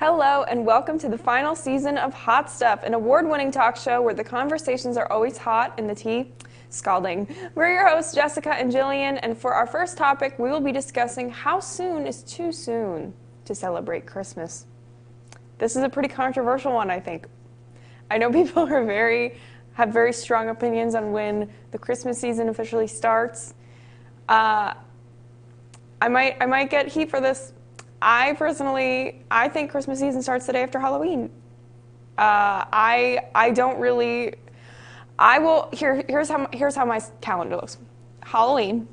Hello and welcome to the final season of Hot Stuff, an award-winning talk show where the conversations are always hot and the tea scalding. We're your hosts, Jessica and Jillian, and for our first topic, we will be discussing how soon is too soon to celebrate Christmas. This is a pretty controversial one, I think. I know people have very strong opinions on when the Christmas season officially starts. I might get heat for this. I think Christmas season starts the day after Halloween. Here's how my calendar looks. Halloween,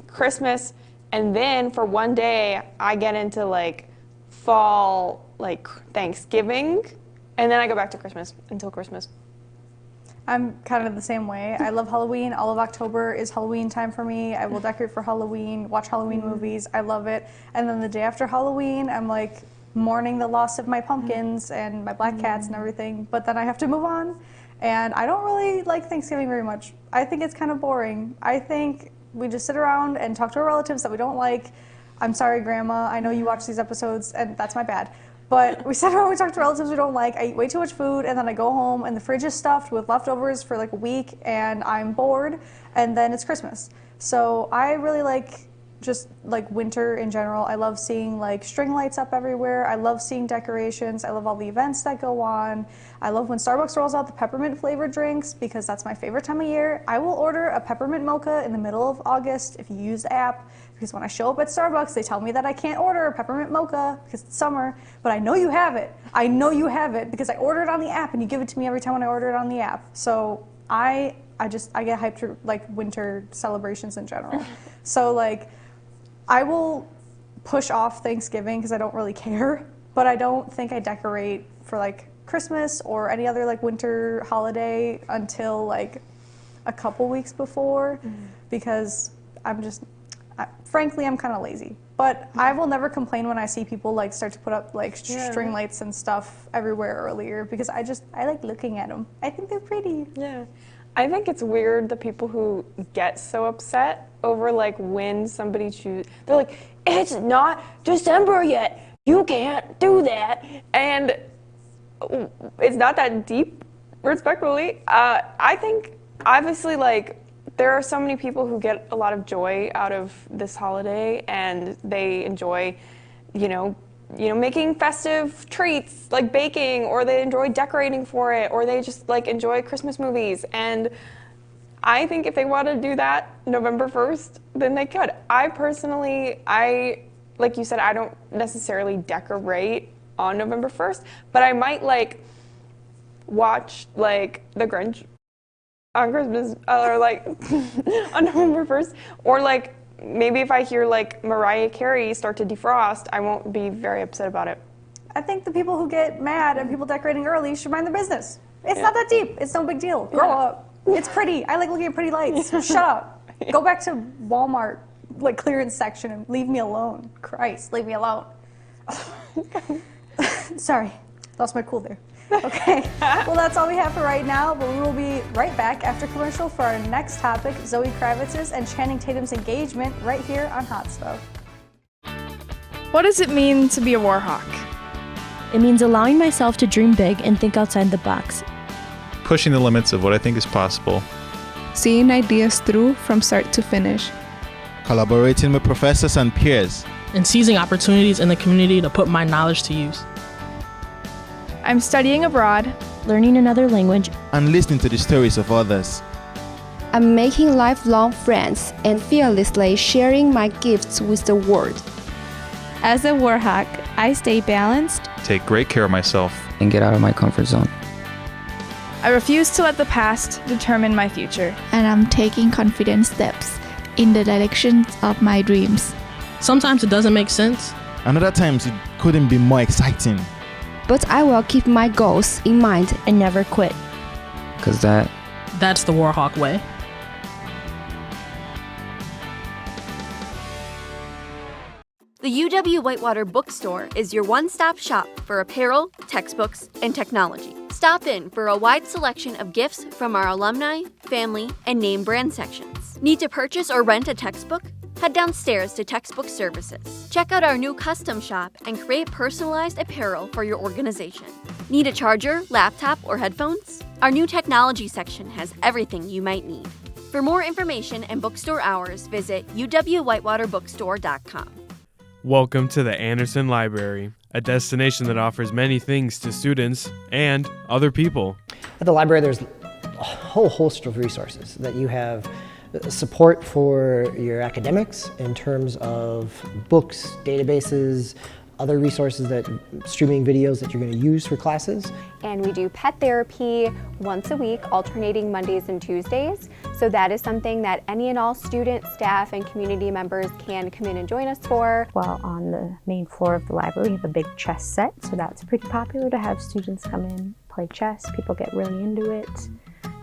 Christmas, and then for one day I get into like fall, like Thanksgiving, and then I go back to Christmas until Christmas. I'm kind of the same way. I love Halloween. All of October is Halloween time for me. I will decorate for Halloween, watch Halloween movies. I love it. And then the day after Halloween, I'm like mourning the loss of my pumpkins and my black cats and everything. But then I have to move on. And I don't really like Thanksgiving very much. I think it's kind of boring. I think we just sit around and talk to our relatives that we don't like. I'm sorry, Grandma. I know you watch these episodes, and that's my bad. But we sit around, we talk to relatives we don't like. I eat way too much food, and then I go home, and the fridge is stuffed with leftovers for like a week, and I'm bored, and then it's Christmas. So I really like just like winter in general. I love seeing like string lights up everywhere. I love seeing decorations. I love all the events that go on. I love when Starbucks rolls out the peppermint flavored drinks because that's my favorite time of year. I will order a peppermint mocha in the middle of August if you use the app. Because when I show up at Starbucks, they tell me that I can't order a peppermint mocha because it's summer, but I know you have it. I know you have it because I order it on the app and you give it to me every time when I order it on the app. So I get hyped for like winter celebrations in general. So like I will push off Thanksgiving because I don't really care, but I don't think I decorate for like Christmas or any other like winter holiday until like a couple weeks before because frankly, I'm kind of lazy. But I will never complain when I see people like start to put up like string lights and stuff everywhere earlier because I like looking at them. I think they're pretty. Yeah. I think it's weird the people who get so upset over like when somebody they're like, it's not December yet. You can't do that. And it's not that deep, respectfully. I think obviously like there are so many people who get a lot of joy out of this holiday and they enjoy, making festive treats like baking, or they enjoy decorating for it, or they just like enjoy Christmas movies. And I think if they want to do that November 1st, then they could. I personally, like you said, I don't necessarily decorate on November 1st, but I might like watch like The Grinch on Christmas, or like on November 1st, or like maybe if I hear like Mariah Carey start to defrost, I won't be very upset about it. I think the people who get mad at people decorating early should mind their business. It's not that deep. It's no big deal. Grow up. It's pretty. I like looking at pretty lights. Shut up. Go back to Walmart like clearance section and leave me alone. Christ, leave me alone. Sorry, lost my cool there. Okay, well that's all we have for right now, but we will be right back after commercial for our next topic, Zoe Kravitz's and Channing Tatum's engagement, right here on Hot Stuff. What does it mean to be a war hawk? It means allowing myself to dream big and think outside the box. Pushing the limits of what I think is possible. Seeing ideas through from start to finish. Collaborating with professors and peers. And seizing opportunities in the community to put my knowledge to use. I'm studying abroad, learning another language, and listening to the stories of others. I'm making lifelong friends and fearlessly sharing my gifts with the world. As a war hawk, I stay balanced, take great care of myself, and get out of my comfort zone. I refuse to let the past determine my future. And I'm taking confident steps in the direction of my dreams. Sometimes it doesn't make sense. And other times it couldn't be more exciting. But I will keep my goals in mind and never quit. Because that's the Warhawk way. The UW Whitewater Bookstore is your one-stop shop for apparel, textbooks, and technology. Stop in for a wide selection of gifts from our alumni, family, and name brand sections. Need to purchase or rent a textbook? head downstairs to Textbook Services. Check out our new custom shop and create personalized apparel for your organization. Need a charger, laptop, or headphones? Our new technology section has everything you might need. For more information and bookstore hours, visit uwwhitewaterbookstore.com. Welcome to the Anderson Library, a destination that offers many things to students and other people. At the library, there's a whole host of resources that you have. Support for your academics in terms of books, databases, other resources, that streaming videos that you're going to use for classes. And we do pet therapy once a week, alternating Mondays and Tuesdays. So that is something that any and all students, staff, and community members can come in and join us for. Well, on the main floor of the library, we have a big chess set, so that's pretty popular to have students come in, play chess. People get really into it.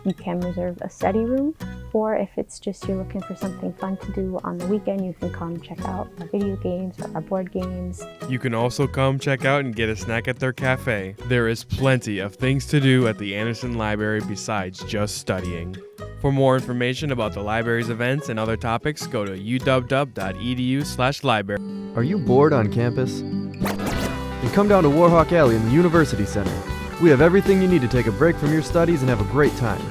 You can reserve a study room, or if it's just you're looking for something fun to do on the weekend, you can come check out our video games or our board games. You can also come check out and get a snack at their cafe. There is plenty of things to do at the Anderson Library besides just studying. For more information about the library's events and other topics, go to uw.edu/library. Are you bored on campus? Then come down to Warhawk Alley in the University Center. We have everything you need to take a break from your studies and have a great time.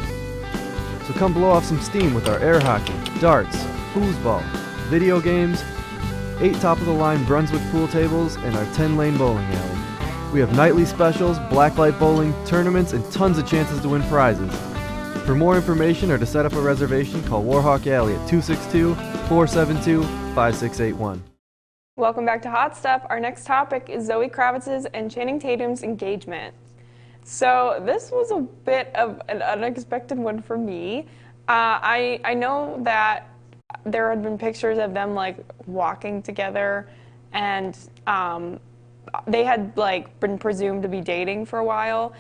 So come blow off some steam with our air hockey, darts, foosball, video games, 8 top-of-the-line Brunswick pool tables, and our 10-lane bowling alley. We have nightly specials, blacklight bowling, tournaments, and tons of chances to win prizes. For more information or to set up a reservation, call Warhawk Alley at 262-472-5681. Welcome back to Hot Stuff. Our next topic is Zoe Kravitz's and Channing Tatum's engagement. So this was a bit of an unexpected one for me. I know that there had been pictures of them like walking together, and they had like been presumed to be dating for a while.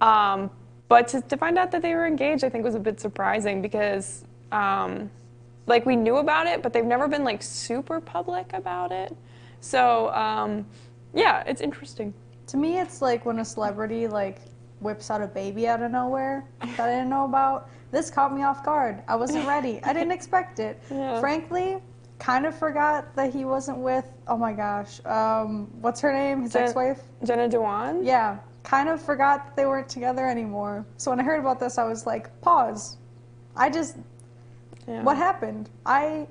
But to find out that they were engaged, I think was a bit surprising because like we knew about it, but they've never been like super public about it. So yeah, it's interesting. To me, it's like when a celebrity like whips out a baby out of nowhere that I didn't know about. This caught me off guard. I wasn't ready. I didn't expect it. Yeah. Frankly, kind of forgot that he wasn't with, oh my gosh, what's her name? His ex-wife? Jenna Dewan? Yeah. Kind of forgot that they weren't together anymore. So when I heard about this, I was like, pause. What happened? I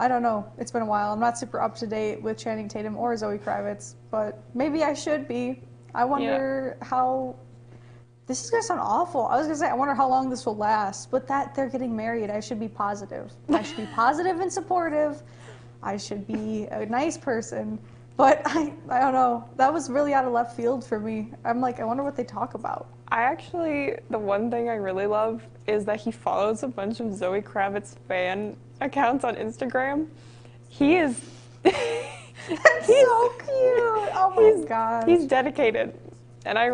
don't know. It's been a while. I'm not super up to date with Channing Tatum or Zoe Kravitz, but maybe I should be. I wonder how. This is gonna sound awful. I was gonna say I wonder how long this will last, but that they're getting married, I should be positive. I should be positive and supportive. I should be a nice person, but I don't know. That was really out of left field for me. I'm like, I wonder what they talk about. The one thing I really love is that he follows a bunch of Zoe Kravitz fan accounts on Instagram. He is That's so cute. Oh my gosh. He's dedicated. And I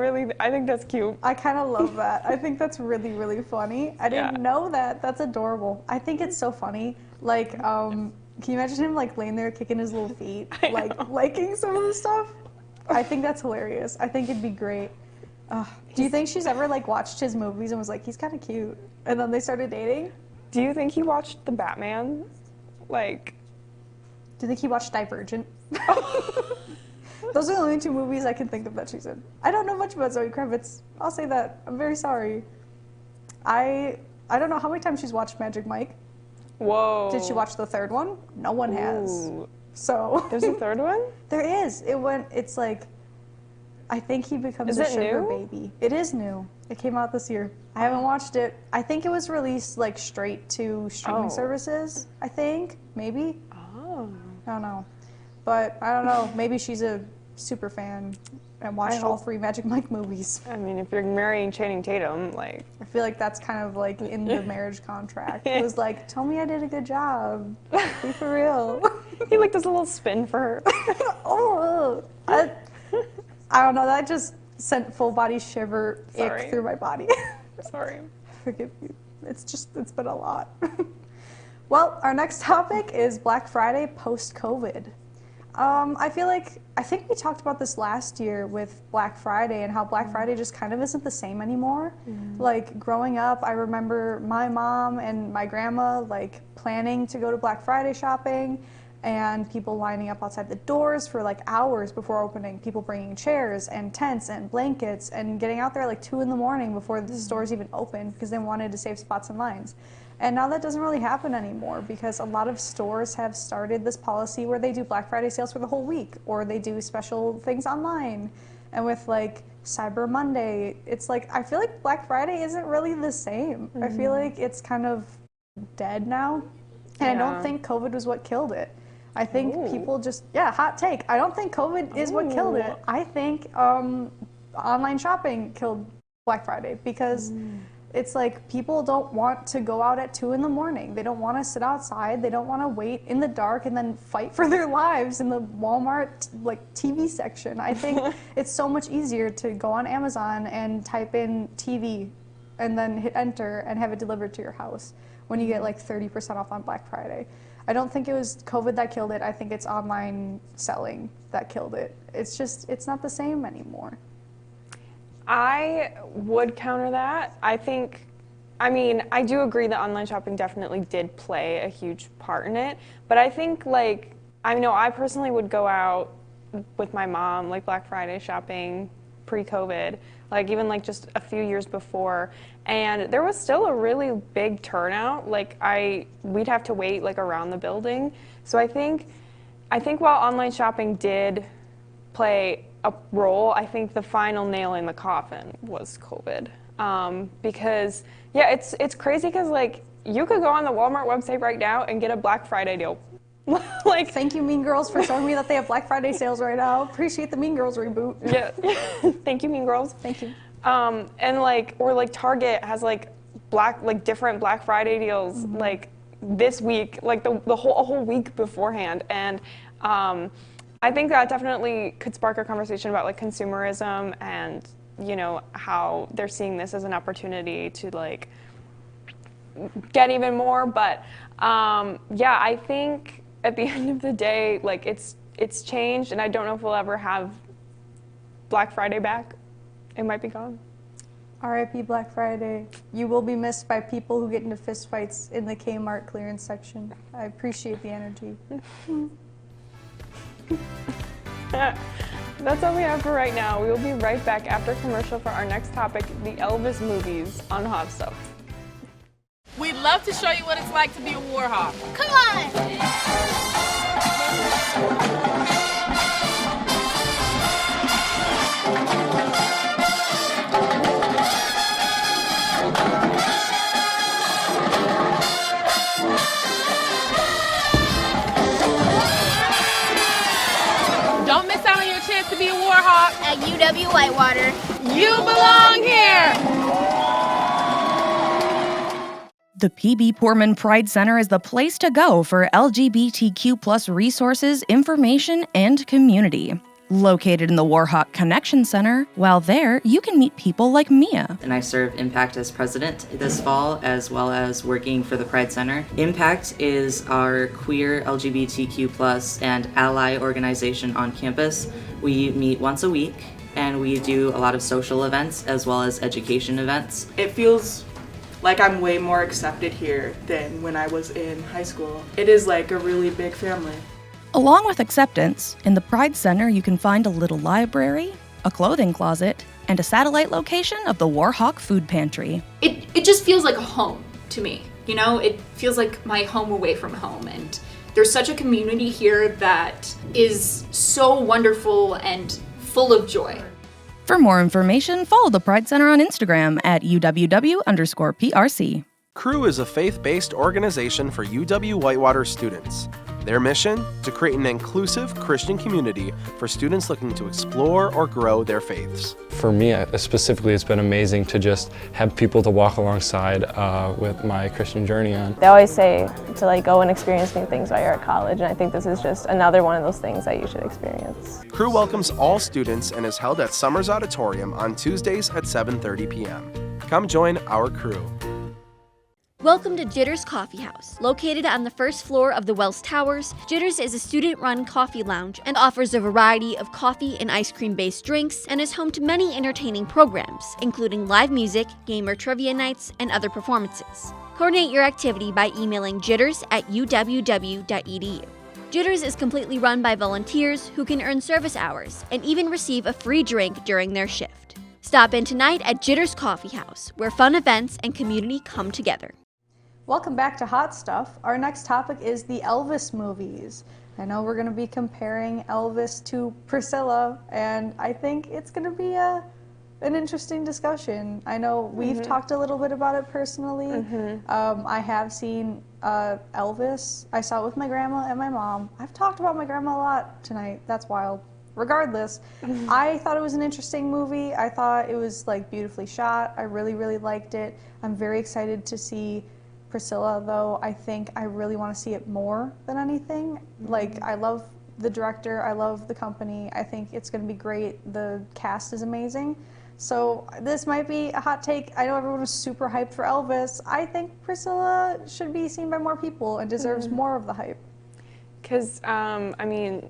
think that's cute. I kind of love that. I think that's really, really funny. I didn't know that. That's adorable. I think it's so funny. Like, can you imagine him like laying there kicking his little feet, like liking some of the stuff? I think that's hilarious. I think it'd be great. Do you think she's ever like watched his movies and was like, he's kind of cute, and then they started dating? Do you think he watched the Batman? Like, do you think he watched Divergent? Those are the only 2 movies I can think of that she's in. I don't know much about Zoe Kravitz. I'll say that. I'm very sorry. I don't know how many times she's watched Magic Mike. Whoa. Did she watch the 3rd one? No one has. So there's a 3rd one? There is. It's like, I think he becomes a sugar baby. It is new. It came out this year. I haven't watched it. I think it was released like straight to streaming services, I think. Maybe. Oh. I don't know. But I don't know. Maybe she's a super fan and watched all 3 Magic Mike movies. I mean, if you're marrying Channing Tatum, like... I feel like that's kind of like in the marriage contract. It was like, tell me I did a good job. Be for real. He like does a little spin for her. I don't know. That just sent full body shiver ick through my body. Sorry. Forgive me. It's been a lot. Well, our next topic is Black Friday post-COVID. I think we talked about this last year with Black Friday and how Black Friday just kind of isn't the same anymore. Like growing up, I remember my mom and my grandma like planning to go to Black Friday shopping and people lining up outside the doors for like hours before opening, people bringing chairs and tents and blankets and getting out there like 2 in the morning before the stores even opened because they wanted to save spots in lines. And now that doesn't really happen anymore because a lot of stores have started this policy where they do Black Friday sales for the whole week or they do special things online. And with like Cyber Monday, it's like, I feel like Black Friday isn't really the same. I feel like it's kind of dead now. And I don't think COVID was what killed it. I think people just, hot take. I don't think COVID is what killed it. I think online shopping killed Black Friday because it's like people don't want to go out at 2 in the morning. They don't want to sit outside. They don't want to wait in the dark and then fight for their lives in the Walmart like TV section. I think it's so much easier to go on Amazon and type in TV and then hit enter and have it delivered to your house when you get like 30% off on Black Friday. I don't think it was COVID that killed it. I think it's online selling that killed it. It's just, it's not the same anymore. I would counter that. I do agree that online shopping definitely did play a huge part in it. But I think I personally would go out with my mom, like Black Friday shopping pre-COVID, like even like just a few years before. And there was still a really big turnout. We'd have to wait like around the building. So I think while online shopping did play a role, I think the final nail in the coffin was COVID. Because it's crazy because like you could go on the Walmart website right now and get a Black Friday deal. Thank you, Mean Girls, for showing me that they have Black Friday sales right now. Appreciate the Mean Girls reboot. Yeah. Thank you, Mean Girls. Thank you. Or Target has different Black Friday deals like this week, like a whole week beforehand. And I think that definitely could spark a conversation about like consumerism and, you know, how they're seeing this as an opportunity to like get even more. But I think at the end of the day, like it's changed, and I don't know if we'll ever have Black Friday back. It might be gone. R.I.P. Black Friday. You will be missed by people who get into fistfights in the Kmart clearance section. I appreciate the energy. That's all we have for right now. We will be right back after commercial for our next topic, the Elvis movies on Hot Stuff. We'd love to show you what it's like to be a Warhawk. Come on! Don't miss out on your chance to be a Warhawk at UW Whitewater. You belong here! The PB Poorman Pride Center is the place to go for LGBTQ+ resources, information, and community. Located in the Warhawk Connection Center, while there, you can meet people like Mia. And I serve Impact as president this fall, as well as working for the Pride Center. Impact is our queer LGBTQ+ and ally organization on campus. We meet once a week, and we do a lot of social events as well as education events. It feels like I'm way more accepted here than when I was in high school. It is like a really big family. Along with acceptance, in the Pride Center you can find a little library, a clothing closet, and a satellite location of the Warhawk Food Pantry. It just feels like a home to me. You know, it feels like my home away from home, and there's such a community here that is so wonderful and full of joy. For more information, follow the Pride Center on Instagram at UWW_PRC. Crew is a faith-based organization for UW Whitewater students. Their mission? To create an inclusive Christian community for students looking to explore or grow their faiths. For me specifically, it's been amazing to just have people to walk alongside with my Christian journey on. They always say to go and experience new things while you're at college, and I think this is just another one of those things that you should experience. Crew welcomes all students and is held at Summers Auditorium on Tuesdays at 7:30 p.m. Come join our crew. Welcome to Jitters Coffee House. Located on the first floor of the Wells Towers, Jitters is a student-run coffee lounge and offers a variety of coffee and ice cream-based drinks and is home to many entertaining programs, including live music, gamer trivia nights, and other performances. Coordinate your activity by emailing jitters@uww.edu. Jitters is completely run by volunteers who can earn service hours and even receive a free drink during their shift. Stop in tonight at Jitters Coffee House, where fun events and community come together. Welcome back to Hot Stuff. Our next topic is the Elvis movies. I know we're going to be comparing Elvis to Priscilla, and I think it's going to be an interesting discussion. I know we've talked a little bit about it personally. I have seen Elvis. I saw it with my grandma and my mom. I've talked about my grandma a lot tonight. That's wild. Regardless, I thought it was an interesting movie. I thought it was like beautifully shot. I really, really liked it. I'm very excited to see Priscilla, though. I think I really want to see it more than anything. Like, I love the director. I love the company. I think it's going to be great. The cast is amazing. So this might be a hot take. I know everyone was super hyped for Elvis. I think Priscilla should be seen by more people and deserves more of the hype. Because, I mean,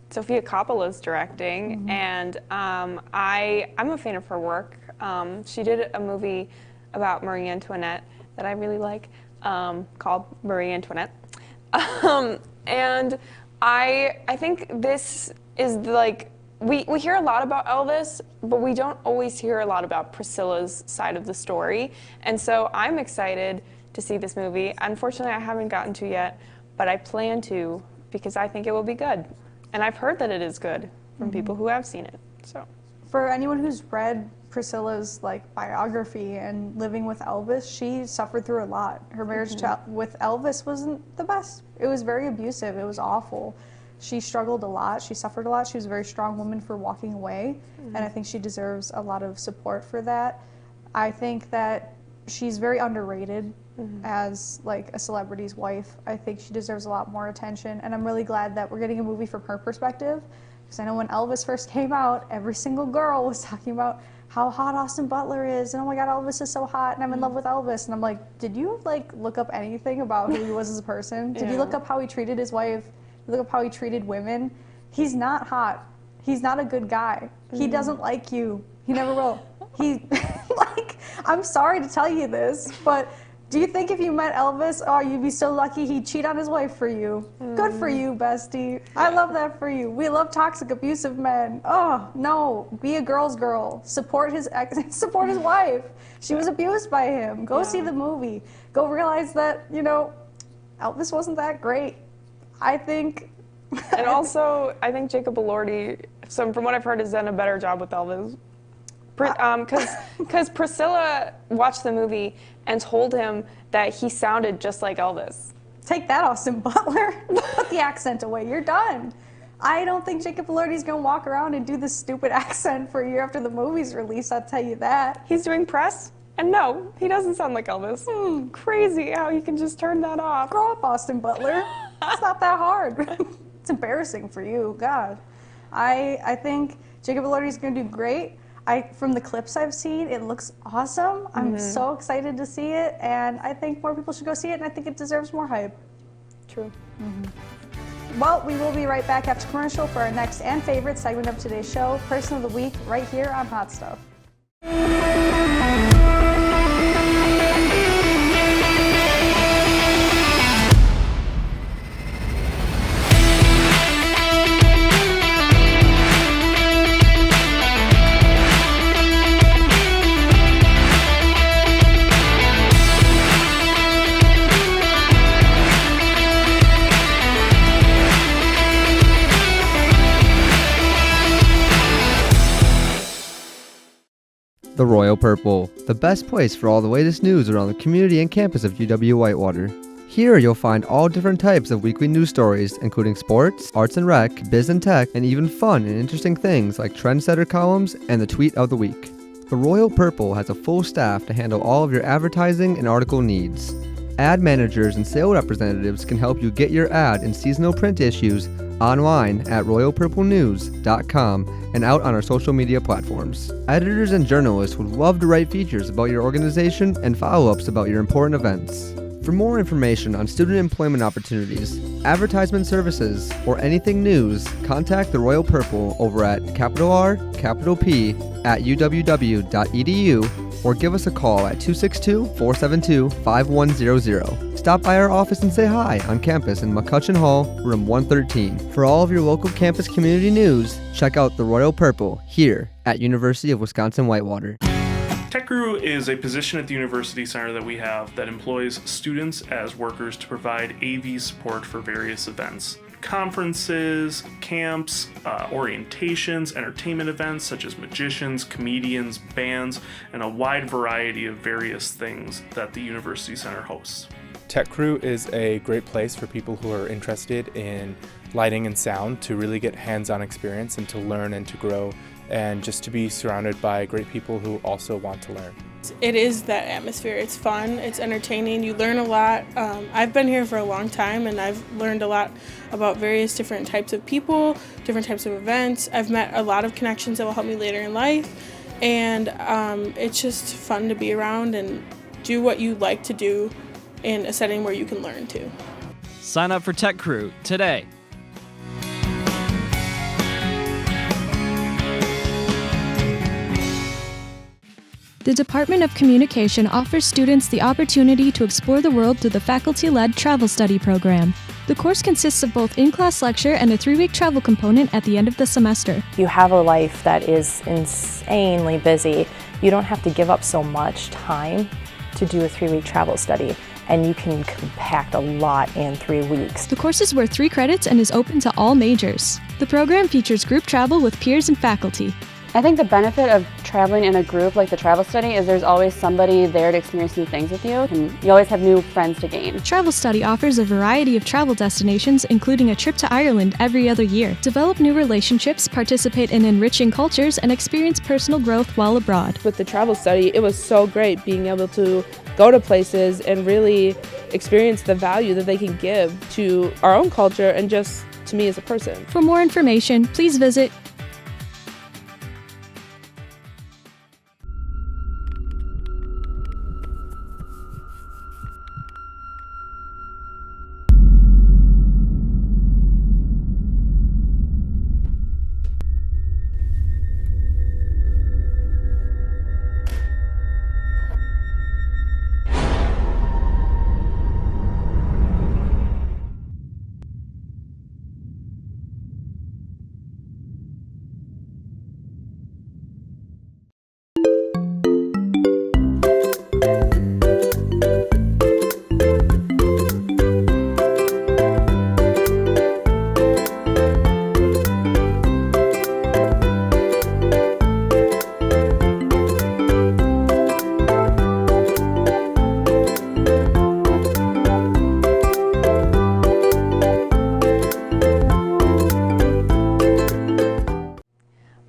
Sofia Coppola's directing, and I'm a fan of her work. She did a movie about Marie Antoinette that I really like, called Marie Antoinette. And I think this is like, we hear a lot about Elvis, but we don't always hear a lot about Priscilla's side of the story. And so I'm excited to see this movie. Unfortunately, I haven't gotten to yet, but I plan to because I think it will be good. And I've heard that it is good from people who have seen it. So, for anyone who's read Priscilla's like biography and living with Elvis, she suffered through a lot. Her marriage with Elvis wasn't the best. It was very abusive. It was awful. She struggled a lot. She suffered a lot. She was a very strong woman for walking away, and I think she deserves a lot of support for that. I think that she's very underrated as like a celebrity's wife. I think she deserves a lot more attention, and I'm really glad that we're getting a movie from her perspective, because I know when Elvis first came out, every single girl was talking about how hot Austin Butler is, and oh my God, Elvis is so hot, and I'm in love with Elvis. And I'm like, did you like look up anything about who he was as a person? Did you look up how he treated his wife? Look up how he treated women? He's not hot. He's not a good guy. He doesn't like you. He never will. He, like, I'm sorry to tell you this, but do you think if you met Elvis, oh, you'd be so lucky he'd cheat on his wife for you? Good for you, bestie. I love that for you. We love toxic, abusive men. Oh, no. Be a girl's girl. Support his ex, support his wife. She was abused by him. Go see the movie. Go realize that, you know, Elvis wasn't that great. I think... And also, I think Jacob Elordi, from what I've heard, has done a better job with Elvis. Because Priscilla watched the movie and told him that he sounded just like Elvis. Take that, Austin Butler. Put the accent away. You're done. I don't think Jacob Elordi's going to walk around and do this stupid accent for a year after the movie's released, I'll tell you that. He's doing press, and no, he doesn't sound like Elvis. Crazy how you can just turn that off. Grow up, Austin Butler. It's not that hard. It's embarrassing for you, God. I think Jacob Elordi's going to do great. From the clips I've seen, it looks awesome. I'm so excited to see it, and I think more people should go see it, and I think it deserves more hype. True. Well, we will be right back after commercial for our next and favorite segment of today's show, Person of the Week, right here on Hot Stuff. The Royal Purple, the best place for all the latest news around the community and campus of UW-Whitewater. Here you'll find all different types of weekly news stories, including sports, arts and rec, biz and tech, and even fun and interesting things like trendsetter columns and the tweet of the week. The Royal Purple has a full staff to handle all of your advertising and article needs. Ad managers and sales representatives can help you get your ad in seasonal print issues, online at royalpurplenews.com and out on our social media platforms. Editors and journalists would love to write features about your organization and follow-ups about your important events. For more information on student employment opportunities, advertisement services, or anything news, contact the Royal Purple over at @uww.edu or give us a call at 262-472-5100. Stop by our office and say hi on campus in McCutcheon Hall, room 113. For all of your local campus community news, check out the Royal Purple here at University of Wisconsin-Whitewater. Tech Crew is a position at the University Center that we have that employs students as workers to provide AV support for various events. Conferences, camps, orientations, entertainment events such as magicians, comedians, bands, and a wide variety of various things that the University Center hosts. Tech Crew is a great place for people who are interested in lighting and sound to really get hands-on experience and to learn and to grow, and just to be surrounded by great people who also want to learn. It is that atmosphere. It's fun, it's entertaining, you learn a lot. I've been here for a long time and I've learned a lot about various different types of people, different types of events. I've met a lot of connections that will help me later in life, and it's just fun to be around and do what you like to do in a setting where you can learn too. Sign up for Tech Crew today. The Department of Communication offers students the opportunity to explore the world through the faculty-led travel study program. The course consists of both in-class lecture and a 3-week travel component at the end of the semester. You have a life that is insanely busy. You don't have to give up so much time to do a 3-week travel study, and you can compact a lot in 3 weeks. The course is worth 3 credits and is open to all majors. The program features group travel with peers and faculty. I think the benefit of traveling in a group like the travel study is there's always somebody there to experience new things with you, and you always have new friends to gain. Travel Study offers a variety of travel destinations, including a trip to Ireland every other year. Develop new relationships, participate in enriching cultures, and experience personal growth while abroad. With the Travel Study, it was so great being able to go to places and really experience the value that they can give to our own culture and just to me as a person. For more information, please visit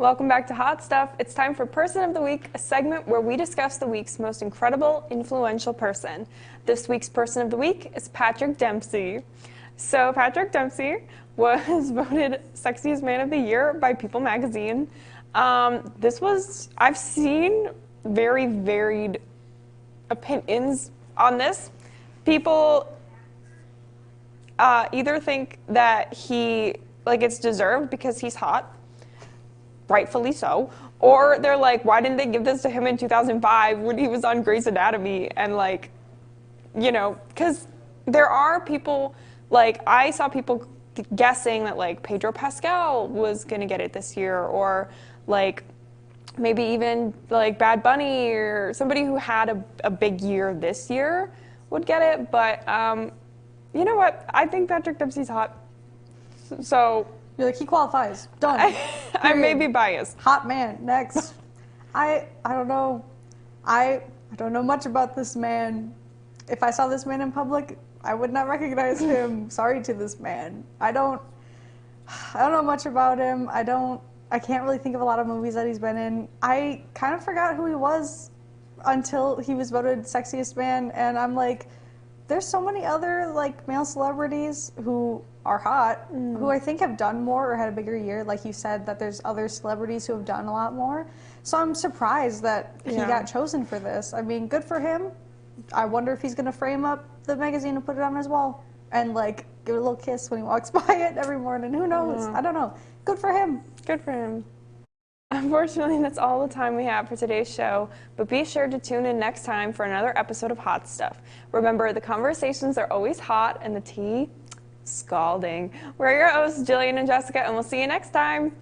Welcome back to Hot Stuff. It's time for Person of the Week, a segment where we discuss the week's most incredible, influential person. This week's Person of the Week is Patrick Dempsey. So Patrick Dempsey was voted Sexiest Man of the Year by People magazine. I've seen very varied opinions on this. People either think that it's deserved because he's hot, rightfully so, or they're like, why didn't they give this to him in 2005 when he was on Grey's Anatomy? And because there are people, I saw people guessing that Pedro Pascal was gonna get it this year, or maybe even Bad Bunny or somebody who had a big year this year would get it. But you know what? I think Patrick Dempsey's hot. So you're he qualifies. Done. I may be biased. Hot man. Next. I don't know. I don't know much about this man. If I saw this man in public, I would not recognize him. Sorry to this man. I don't know much about him. I can't really think of a lot of movies that he's been in. I kind of forgot who he was until he was voted Sexiest Man, and I'm like, there's so many other like male celebrities who are hot, who I think have done more or had a bigger year. Like you said, that there's other celebrities who have done a lot more. So I'm surprised that he got chosen for this. I mean, good for him. I wonder if he's gonna frame up the magazine and put it on his wall and like give it a little kiss when he walks by it every morning. Who knows? I don't know. Good for him. Good for him. Unfortunately, that's all the time we have for today's show, but be sure to tune in next time for another episode of Hot Stuff. Remember, the conversations are always hot and the tea scalding. We're your hosts, Jillian and Jessica, and we'll see you next time.